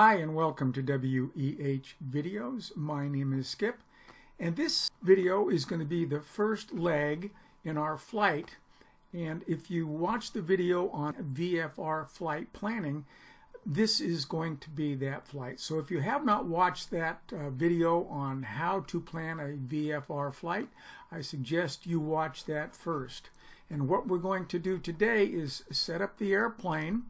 Hi and welcome to WEH Videos. My name is Skip, and this video is going to be the first leg in our flight. And if you watch the video on VFR flight planning, this is going to be that flight. So if you have not watched that video on how to plan a VFR flight, I suggest you watch that first. And what we're going to do today is set up the airplane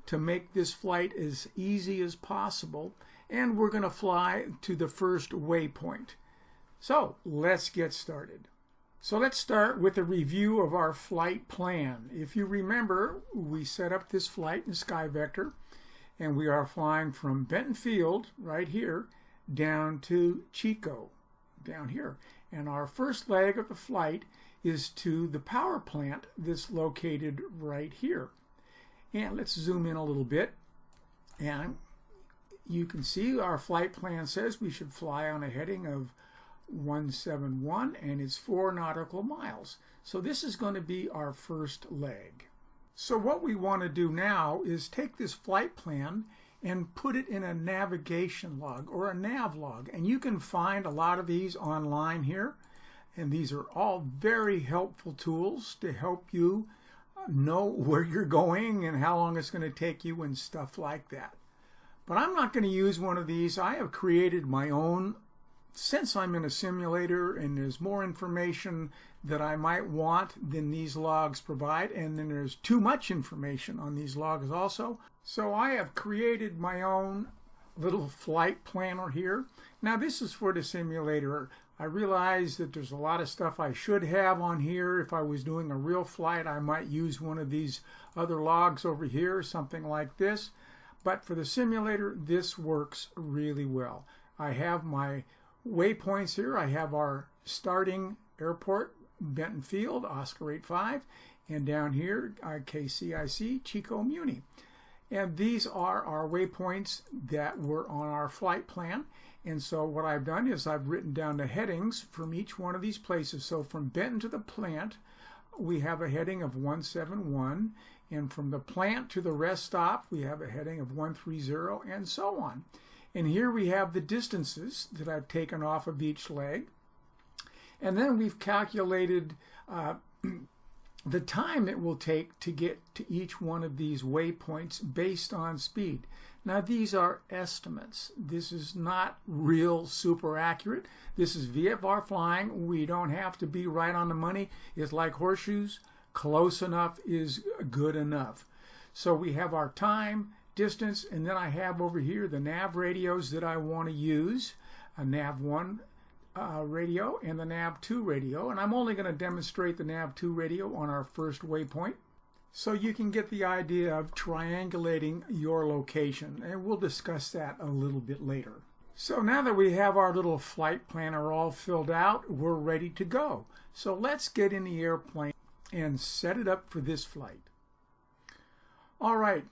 to make this flight as easy as possible, and we're going to fly to the first waypoint. So let's get started. So let's start with a review of our flight plan. If you remember, we set up this flight in SkyVector, and we are flying from Benton Field right here down to Chico down here. And our first leg of the flight is to the power plant that's located right here. And let's zoom in a little bit, and you can see our flight plan says we should fly on a heading of 171, and it's 4 nautical miles. So this is going to be our first leg. So what we want to do now is take this flight plan and put it in a navigation log or a nav log, and you can find a lot of these online here, and these are all very helpful tools to help you know where you're going and how long it's going to take you and stuff like that. But I'm not going to use one of these. I have created my own since I'm in a simulator, and there's more information that I might want than these logs provide, and then there's too much information on these logs also. So I have created my own little flight planner here. Now this is for the simulator. I realize that there's a lot of stuff I should have on here. If I was doing a real flight, I might use one of these other logs over here, something like this. But for the simulator, this works really well. I have my waypoints here. I have our starting airport, Benton Field, Oscar 85, and down here, KCIC, Chico Muni. And these are our waypoints that were on our flight plan. And so what I've done is I've written down the headings from each one of these places. So from Benton to the plant, we have a heading of 171. And from the plant to the rest stop, we have a heading of 130, and so on. And here we have the distances that I've taken off of each leg. And then we've calculated the time it will take to get to each one of these waypoints based on speed. Now these are estimates. This is not real super accurate. This is VFR flying. We don't have to be right on the money. It's like horseshoes. Close enough is good enough. So we have our time, distance, and then I have over here the nav radios that I want to use, a nav 1 radio and the nav 2 radio, and I'm only going to demonstrate the nav 2 radio on our first waypoint so you can get the idea of triangulating your location, and we'll discuss that a little bit later. So now that we have our little flight planner all filled out, we're ready to go. So let's get in the airplane and set it up for this flight. All right,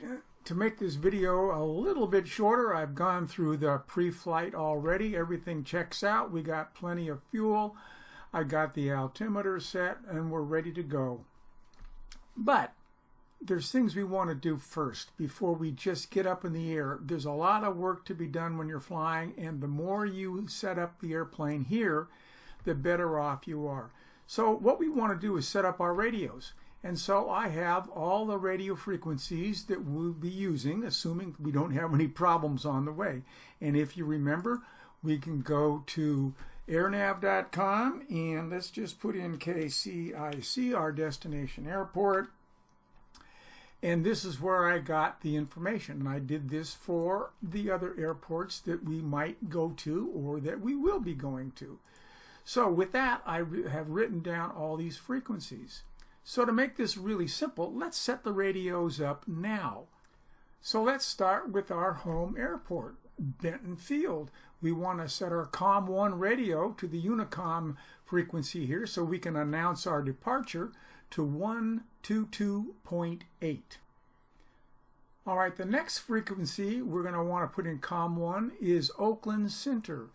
to make this video a little bit shorter, I've gone through the pre-flight already. Everything checks out. We got plenty of fuel. I got the altimeter set, and we're ready to go. But there's things we want to do first before we just get up in the air. There's a lot of work to be done when you're flying, and the more you set up the airplane here, the better off you are. So what we want to do is set up our radios. And so I have all the radio frequencies that we'll be using, assuming we don't have any problems on the way. And if you remember, we can go to airnav.com, and let's just put in KCIC, our destination airport. And this is where I got the information. And I did this for the other airports that we might go to or that we will be going to. So with that, I have written down all these frequencies. So to make this really simple, let's set the radios up now. So let's start with our home airport, Benton Field. We want to set our COM1 radio to the Unicom frequency here so we can announce our departure to 122.8. All right, the next frequency we're going to want to put in COM1 is Oakland Center,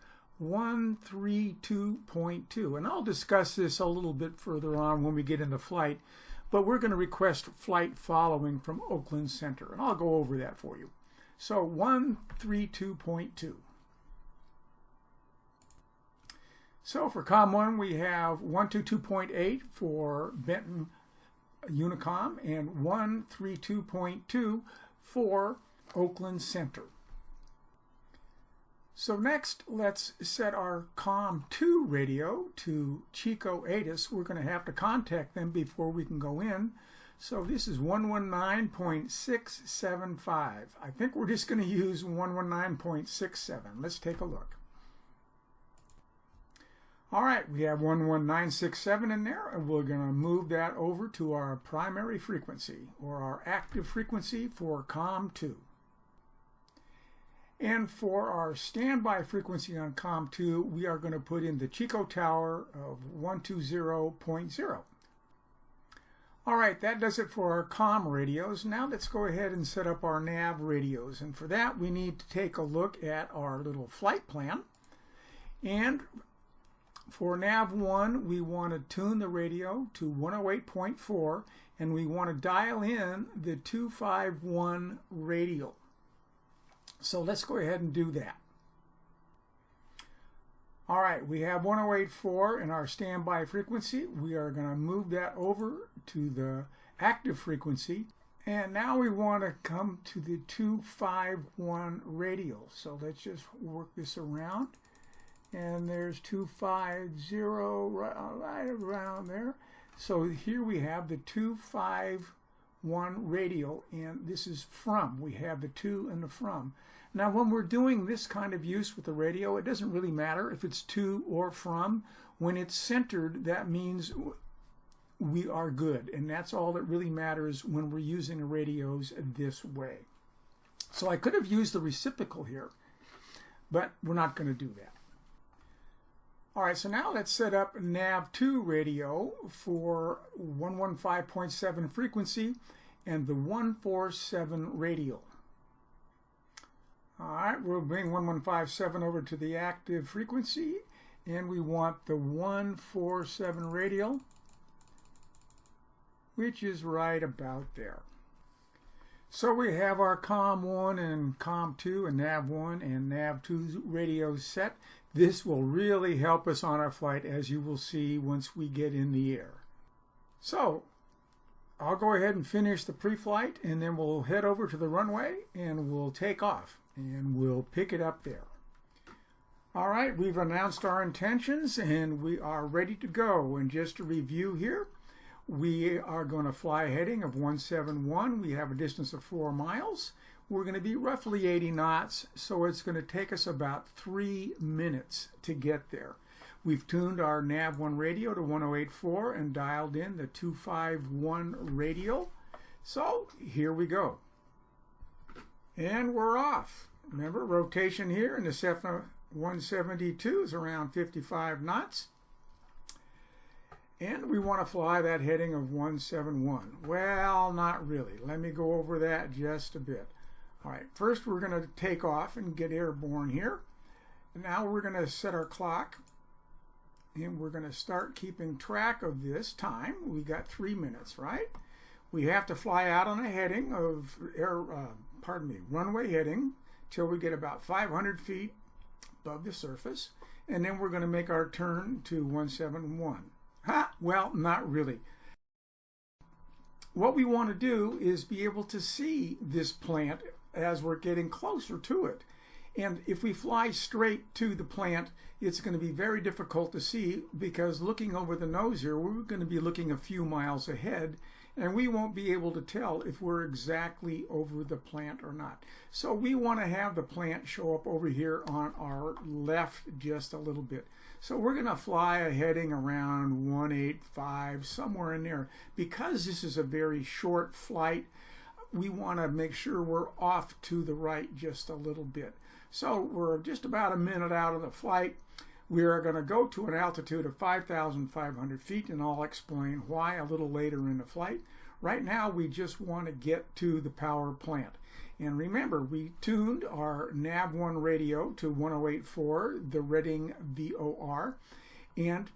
132.2, and I'll discuss this a little bit further on when we get into flight, but we're going to request flight following from Oakland Center, and I'll go over that for you. So 132.2. So for COM 1 we have 122.8 for Benton Unicom and 132.2 for Oakland Center. So next, let's set our COM 2 radio to Chico ATIS. We're going to have to contact them before we can go in. So this is 119.675. I think we're just going to use 119.67. Let's take a look. All right, we have 11967 in there, and we're going to move that over to our primary frequency, or our active frequency for COM 2. And for our standby frequency on COM 2, we are going to put in the Chico Tower of 120.0. All right, that does it for our COM radios. Now let's go ahead and set up our nav radios. And for that, we need to take a look at our little flight plan. And for nav 1, we want to tune the radio to 108.4, and we want to dial in the 251 radial. So let's go ahead and do that. All right, we have 108.4 in our standby frequency. We are going to move that over to the active frequency. And now we want to come to the 251 radial. So let's just work this around. And there's 250 right around there. So here we have the 251 radial, and this is from. We have the to and the from. Now when we're doing this kind of use with the radio, it doesn't really matter if it's to or from. When it's centered, that means we are good, and that's all that really matters when we're using the radios this way. So I could have used the reciprocal here, but we're not going to do that. All right, so now let's set up nav2 radio for 115.7 frequency and the 147 radial. All right, we'll bring 1157 over to the active frequency, and we want the 147 radial, which is right about there. So we have our COM 1 and COM 2 and nav 1 and nav 2 radios set. This will really help us on our flight, as you will see once we get in the air. So I'll go ahead and finish the pre-flight, and then we'll head over to the runway and we'll take off and we'll pick it up there. All right, we've announced our intentions and we are ready to go. And just to review here, we are going to fly a heading of 171. We have a distance of 4 miles. We're going to be roughly 80 knots, so it's going to take us about 3 minutes to get there. We've tuned our nav 1 radio to 108.4 and dialed in the 251 radial. So here we go. And we're off. Remember, rotation here in the Cessna 172 is around 55 knots. And we want to fly that heading of 171. Well, not really. Let me go over that just a bit. All right, first we're going to take off and get airborne here. And now we're going to set our clock, and we're going to start keeping track of this time. We got 3 minutes, right? We have to fly out on a heading of runway heading till we get about 500 feet above the surface, and then we're going to make our turn to 171. Well, not really. What we want to do is be able to see this plant as we're getting closer to it. And if we fly straight to the plant, it's going to be very difficult to see, because looking over the nose here, we're going to be looking a few miles ahead, and we won't be able to tell if we're exactly over the plant or not. So we want to have the plant show up over here on our left just a little bit. So we're going to fly a heading around 185, somewhere in there. Because this is a very short flight, we want to make sure we're off to the right just a little bit. So we're just about a minute out of the flight. We are going to go to an altitude of 5,500 feet, and I'll explain why a little later in the flight. Right now, we just want to get to the power plant. And remember, we tuned our nav 1 radio to 108.4, the Reading VOR, and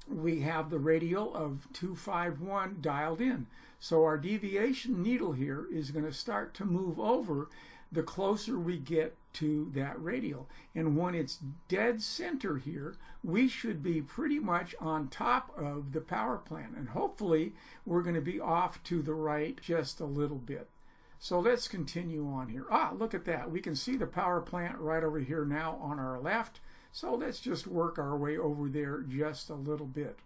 we have the radial of 251 dialed in. So our deviation needle here is going to start to move over the closer we get to that radial. And when it's dead center here, we should be pretty much on top of the power plant. And hopefully we're going to be off to the right just a little bit. So let's continue on here. Look at that. We can see the power plant right over here now on our left. So let's just work our way over there just a little bit.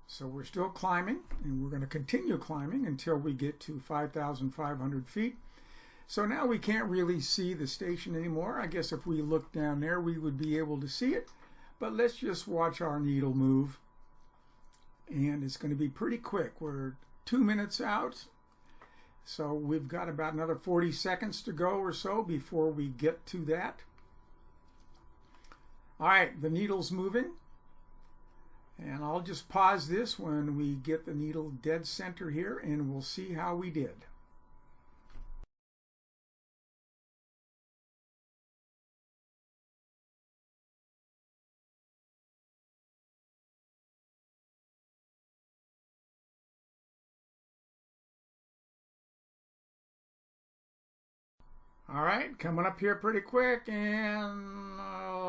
So we're still climbing, and we're going to continue climbing until we get to 5,500 feet. So now we can't really see the station anymore. I guess if we look down there, we would be able to see it. But let's just watch our needle move. And it's going to be pretty quick. We're 2 minutes out. So we've got about another 40 seconds to go or so before we get to that. All right, the needle's moving. And I'll just pause this when we get the needle dead center here, and we'll see how we did. All right, coming up here pretty quick, and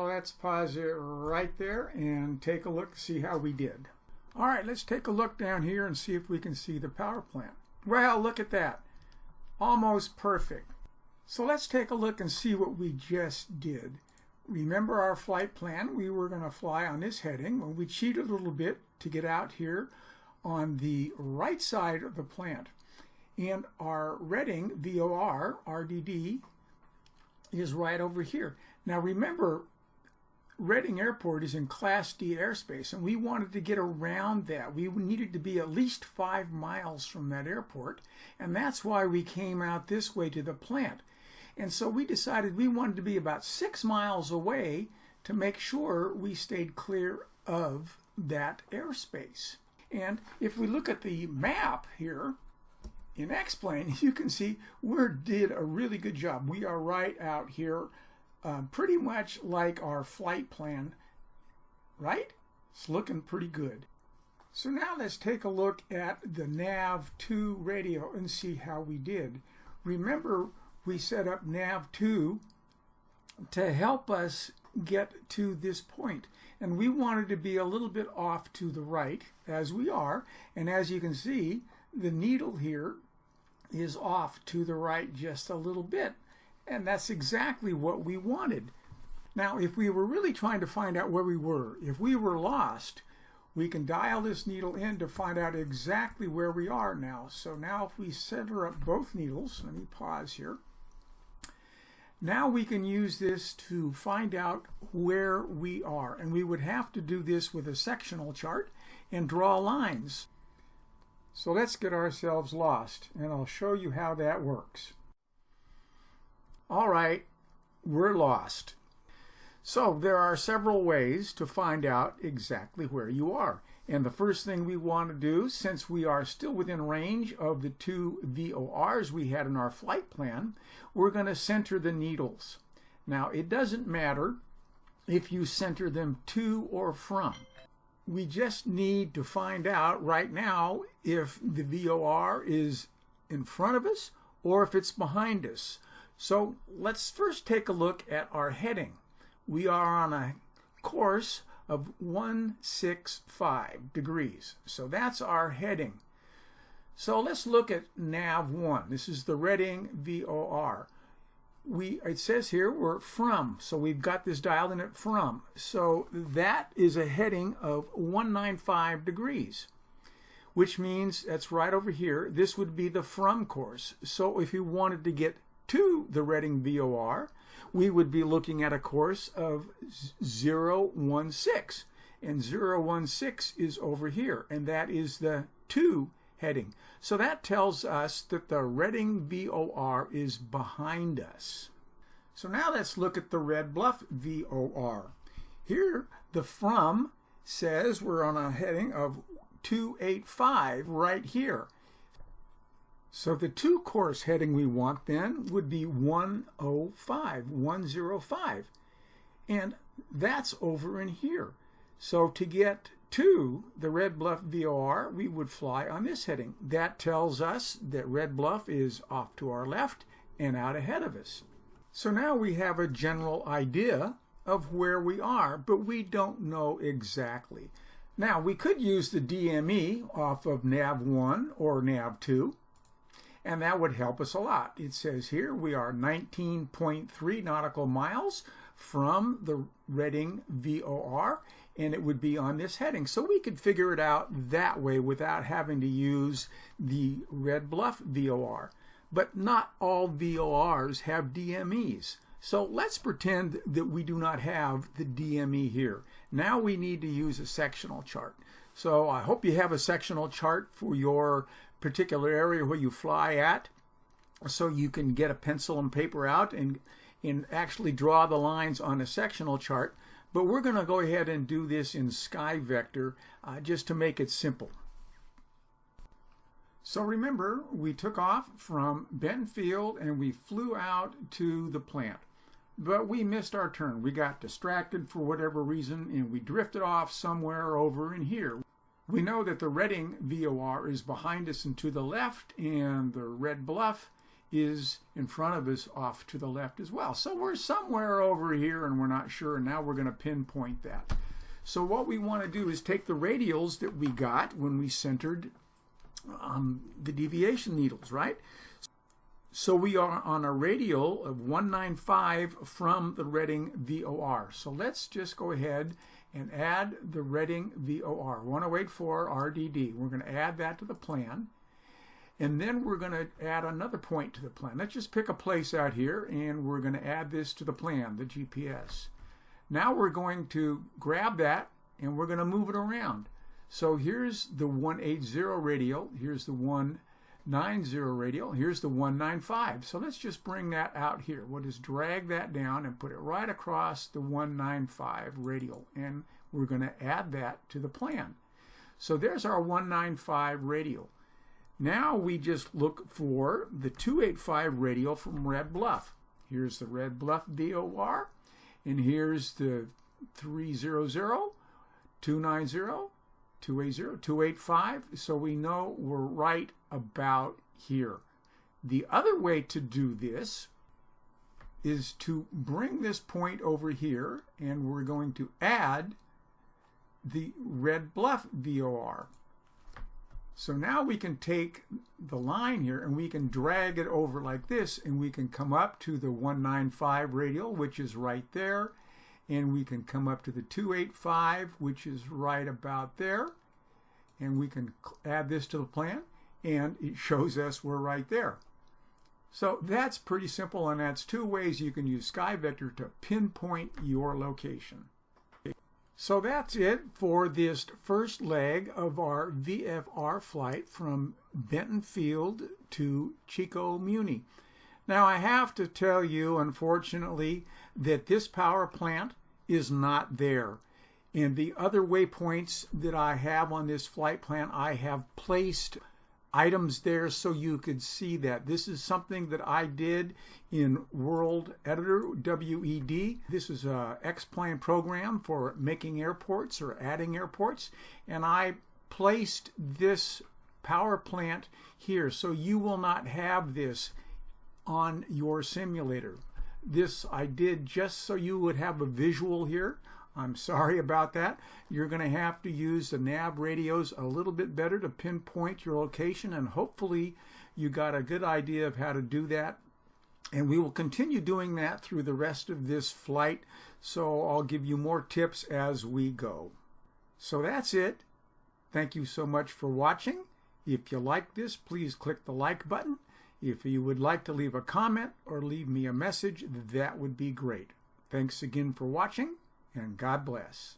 let's pause it right there and take a look, see how we did. All right, let's take a look down here and see if we can see the power plant. Well, look at that. Almost perfect. So let's take a look and see what we just did. Remember our flight plan? We were going to fly on this heading. Well, we cheated a little bit to get out here on the right side of the plant. And our Reading VOR, RDD, is right over here. Now remember, Reading Airport is in Class D airspace, and we wanted to get around that. We needed to be at least 5 miles from that airport, and that's why we came out this way to the plant. And so we decided we wanted to be about 6 miles away to make sure we stayed clear of that airspace. And if we look at the map here, in X-Plane, you can see we did a really good job. We are right out here, pretty much like our flight plan, right? It's looking pretty good. So now let's take a look at the nav2 radio and see how we did. Remember, we set up nav2 to help us get to this point. And we wanted to be a little bit off to the right, as we are. And as you can see, the needle here is off to the right just a little bit, and that's exactly what we wanted. Now if we were really trying to find out where we were, if we were lost, we can dial this needle in to find out exactly where we are now. So now if we center up both needles, let me pause here. Now we can use this to find out where we are, and we would have to do this with a sectional chart and draw lines. So let's get ourselves lost, and I'll show you how that works. All right, we're lost. So there are several ways to find out exactly where you are. And the first thing we want to do, since we are still within range of the 2 VORs we had in our flight plan, we're going to center the needles. Now, it doesn't matter if you center them to or from. We just need to find out right now if the VOR is in front of us or if it's behind us. So let's first take a look at our heading. We are on a course of 165 degrees. So that's our heading. So let's look at nav1. This is the Reading VOR. It says here we're from, so we've got this dialed in at from. So that is a heading of 195 degrees, which means that's right over here. This would be the from course. So if you wanted to get to the Reading VOR, we would be looking at a course of 016. And 016 is over here, and that is the to heading. So that tells us that the Reading VOR is behind us. So now let's look at the Red Bluff VOR. Here, the from says we're on a heading of 285 right here. So the to course heading we want then would be 105. And that's over in here. So to get to the Red Bluff VOR, we would fly on this heading. That tells us that Red Bluff is off to our left and out ahead of us. So now we have a general idea of where we are, but we don't know exactly. Now we could use the DME off of nav1 or nav2, and that would help us a lot. It says here we are 19.3 nautical miles from the Reading VOR, and it would be on this heading. So we could figure it out that way without having to use the Red Bluff VOR. But not all VORs have DMEs. So let's pretend that we do not have the DME here. Now we need to use a sectional chart. So I hope you have a sectional chart for your particular area where you fly at, so you can get a pencil and paper out and actually draw the lines on a sectional chart. But we're going to go ahead and do this in sky vector just to make it simple. So remember, we took off from Benton Field and we flew out to the plant. But we missed our turn. We got distracted for whatever reason and we drifted off somewhere over in here. We know that the Reading VOR is behind us and to the left, and the Red Bluff is in front of us off to the left as well. So we're somewhere over here and we're not sure, and now we're going to pinpoint that. So what we want to do is take the radials that we got when we centered the deviation needles, right? So we are on a radial of 195 from the Reading VOR. So let's just go ahead and add the Reading VOR, 1084 RDD. We're going to add that to the plan. And then we're going to add another point to the plan. Let's just pick a place out here, and we're going to add this to the plan, the GPS. Now we're going to grab that, and we're going to move it around. So here's the 180 radial, here's the 190 radial, here's the 195. So let's just bring that out here. We'll just drag that down and put it right across the 195 radial, and we're going to add that to the plan. So there's our 195 radial. Now we just look for the 285 radial from Red Bluff. Here's the Red Bluff VOR, and here's the 300, 290, 280, 285. So we know we're right about here. The other way to do this is to bring this point over here, and we're going to add the Red Bluff VOR. So now we can take the line here and we can drag it over like this, and we can come up to the 195 radial, which is right there, and we can come up to the 285, which is right about there, and we can add this to the plan, and it shows us we're right there. So that's pretty simple, and that's two ways you can use sky vector to pinpoint your location. So that's it for this first leg of our VFR flight from Benton Field to Chico Muni. Now I have to tell you, unfortunately, that this power plant is not there. And the other waypoints that I have on this flight plan, I have placed items there so you could see that. This is something that I did in World Editor, WED. This is a X-Plane program for making airports or adding airports, and I placed this power plant here, so you will not have this on your simulator. This I did just so you would have a visual here. I'm sorry about that. You're going to have to use the nav radios a little bit better to pinpoint your location, and hopefully you got a good idea of how to do that. And we will continue doing that through the rest of this flight, so I'll give you more tips as we go. So that's it. Thank you so much for watching. If you like this, please click the like button. If you would like to leave a comment or leave me a message, that would be great. Thanks again for watching, and God bless.